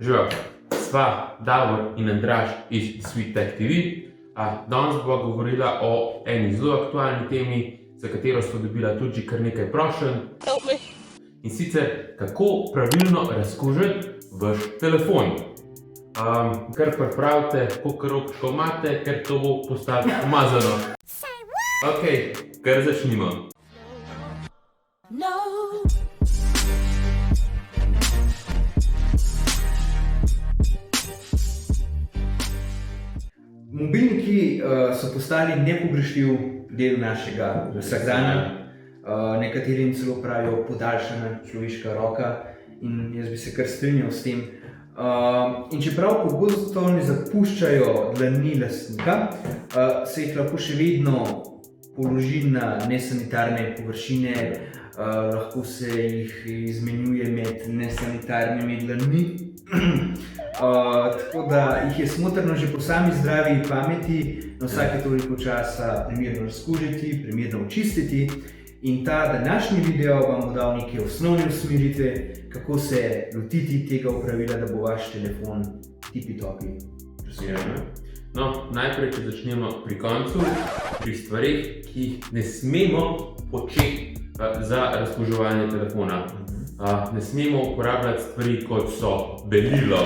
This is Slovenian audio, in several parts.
Živijo, sva Davor in Andraž iz SweetTech TV. Danes bova govorila o eni zelo aktualni temi, za katero smo dobila tudi kar nekaj prošenj. In sicer, kako pravilno razkužiti vaš telefon. Kar pripravite, koliko rok imate, ker to bo postalo umazano. Ok, kar začnimo. Mobilniki so postali nepogrešljiv del našega vsakdana. Nekaterim celo pravijo podaljšana človeška roka in jaz bi se kar strinjal s tem. In čeprav pogosto ne zapuščajo dlani lastnika, se jih lahko še vedno položi na nesanitarne površine, lahko se jih izmenjuje med nesanitarnimi dlanmi. Tako da jih je smotrno že po sami zdravi pameti na vsake toliko časa primerno razkužiti, primerno očistiti. In ta današnji video vam bo dal neke osnovne usmeritve, kako se lotiti tega opravila, da bo vaš telefon tipi-topi. No, najprej, če začnemo pri koncu, pri stvarih, ki jih ne smemo početi za razkuževanje telefona. Ne smemo uporabljati stvari, kot so belilo,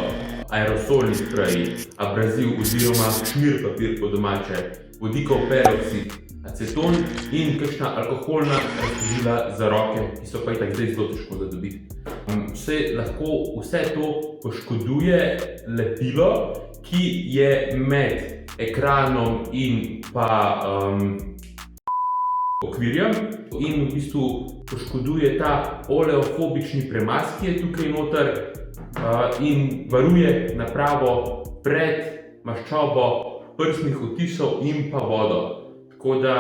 aerosolni sprej, abraziv oziroma šmir papir po domače, vodikov peroksid, aceton in kakšna alkoholna razkužila za roke, ki so pa itak zdaj zelo težko da dobiti. Vse to poškoduje lepilo, ki je med ekranom in pa okvirjem in v bistvu poškoduje ta oleofobični premaz, ki je tukaj noter in varuje napravo pred maščobo prstnih odtisov in pa vodo. Tako da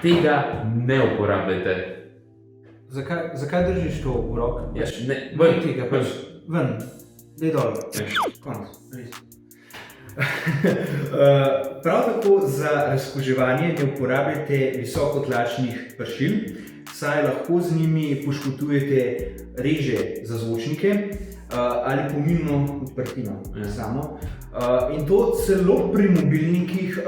tega ne uporabljajte. Zakaj držiš to v rok? Ven tega pač. Ven, daj dol. Konec, res. Prav tako za razkuževanje ne uporabljajte visokotlačnih pršil, saj lahko z njimi poškodujete reže za zvočnike ali pomilno odprtino samo. In to celo pri mobilnikih,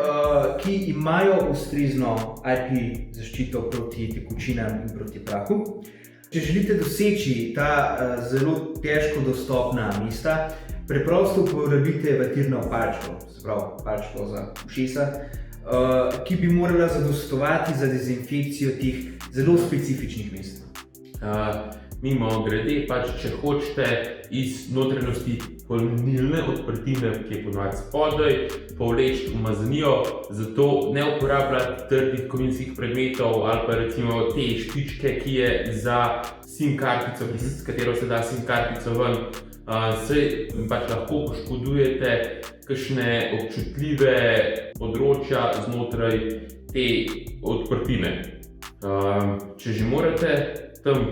ki imajo ustrezno IP zaščito proti tekočinam in proti prahu. Če želite doseči ta zelo težko dostopna mesta, preprosto uporabite vatirno palčko, se pravi palčko za ušesa, ki bi morala zadostovati za dezinfekcijo teh zelo specifičnih mest. Mimogrede, če hočete iz notranjosti polnilne odprtine, ki je ponovadi spodaj, povleči umazanijo, zato ne uporabljati trdih kovinskih predmetov ali pa recimo te špičke, ki je za SIM kartico, s katero se da SIM kartico ven, lahko poškodujete kakšne občutljive področja znotraj te odprtine. Če že morate tam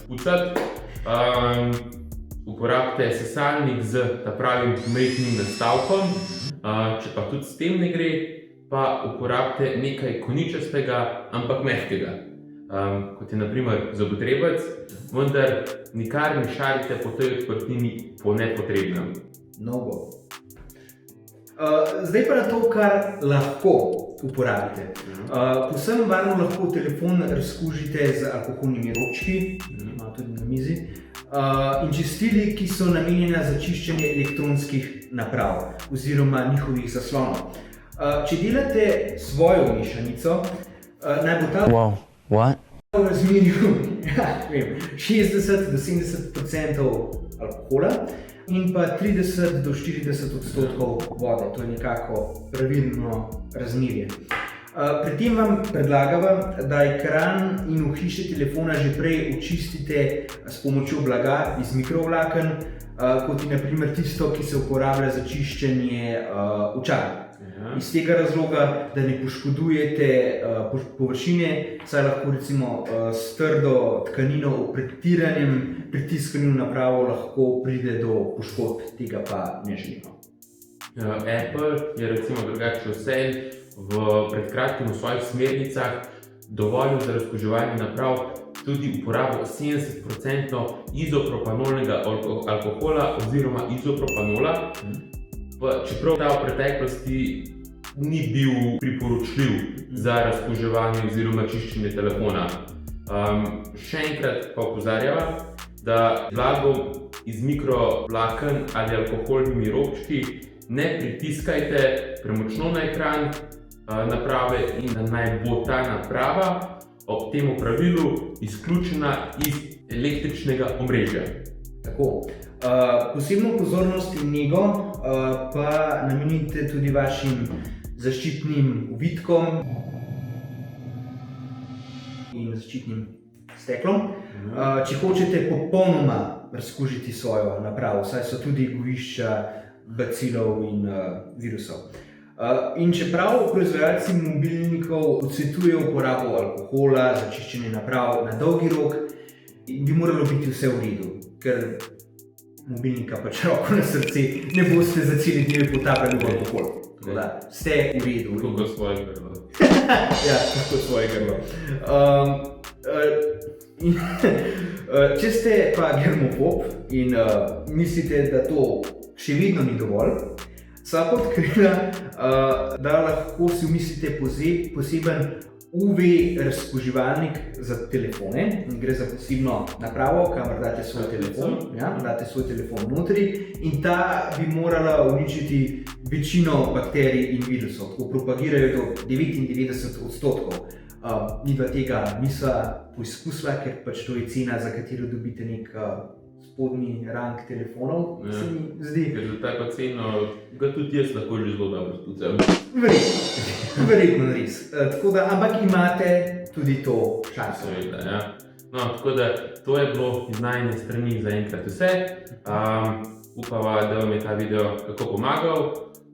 pucati, uporabite sesalnik z pravim majhnim nastavkom, če pa tudi s tem ne gre, pa uporabite nekaj koničastega, ampak mehkega, kot je na primer zobotrebec, vendar nikar ne šarite po tej odprtini po nepotrebnem. Mnogo. Zdaj pa na to, kar lahko uporabite. Povsem varno lahko telefon razkužite z alkoholnimi robčki, ima tudi na mizi, in čistili, ki so namenjena za čiščenje elektronskih naprav oziroma njihovih zaslonov. Če delate svojo mešanico, naj bo ta v razmerju 60 do 70% alkohola in pa 30 do 40% vode. To je nekako pravilno razmerje. Pri tem vam predlagam, da ekran in ohišje telefona že prej očistite s pomočjo blaga iz mikrovlaken, kot je na primer tisto, ki se uporablja za čiščenje očal. Iz tega razloga, da ne poškodujete površine, saj lahko recimo s trdo tkanino ob pretiranem pritiskanju napravo lahko pride do poškodb, tega pa ne želimo. Apple je recimo drugače pred kratkim v svojih smernicah dovolil za razkuževanje naprav tudi uporabo 70% izopropanolnega alkohola oziroma izopropanola, čeprav ta v preteklosti ni bil priporočljiv za razkuževanje oziroma čiščenje telefona. Še enkrat pa opozarjava, da vlago iz mikrovlaken ali alkoholnimi robčki ne pritiskajte premočno na ekran naprave in da naj bo ta naprava ob tem pravilu izključena iz električnega omrežja. Tako. Posebno pozornost in nego pa namenite tudi vašim zaščitnim ovitkom in zaščitnim steklom. Če hočete popolnoma razkužiti svojo napravo, saj so tudi gojišča bacilov in virusov. In čeprav proizvajalci mobilnikov odsvetujejo uporabo alkohola za čiščenje naprav na dolgi rok, bi moralo biti vse v redu, ker mobilnika pač roko na srce ne boste za celi dnevi potapljali v alkohol. Tako da ste v redu. Kako svoje grlo. Ja, kako svoje grlo. Če ste pa germofob in mislite, da to še vedno ni dovolj, sva pa odkrila, da lahko si umislite poseben UV razkuževalnik za telefone. Gre za posebno napravo, kamor date svoj telefon, date svoj telefon notri in ta bi morala uničiti večino bakterij in virusov. Tako propagirajo do 99%. Midva tega nisva poizkusila, ker pač to je cena, za katero dobite nek spodnji rang telefonov, se mi zdi. Ker za tako ceno ga tudi jaz lahko že zelo dobro spucam. Verjetno res. Tako da, ampak imate tudi to šanso. Seveda, ja. No, tako da to je bilo iz najine strani za enkrat vse. Upava, da vam je ta video kako pomagal.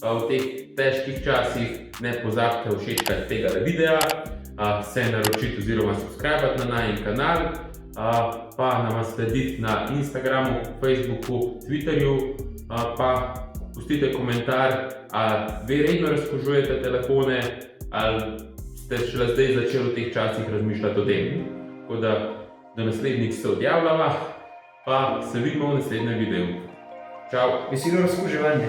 V teh težkih časih ne pozabite všečkati tega videa, se naročiti oziroma subscribati na najin kanal, pa nama slediti na Instagramu, Facebooku, Twitterju, pa pustite komentar, ali vi redno razkužujete telefone, ali ste šele zdaj začeli v teh časih razmišljati o tem. Tako da do naslednjih se odjavljava, pa se vidimo v naslednjem videu. Čau! Veselo razkuževanje!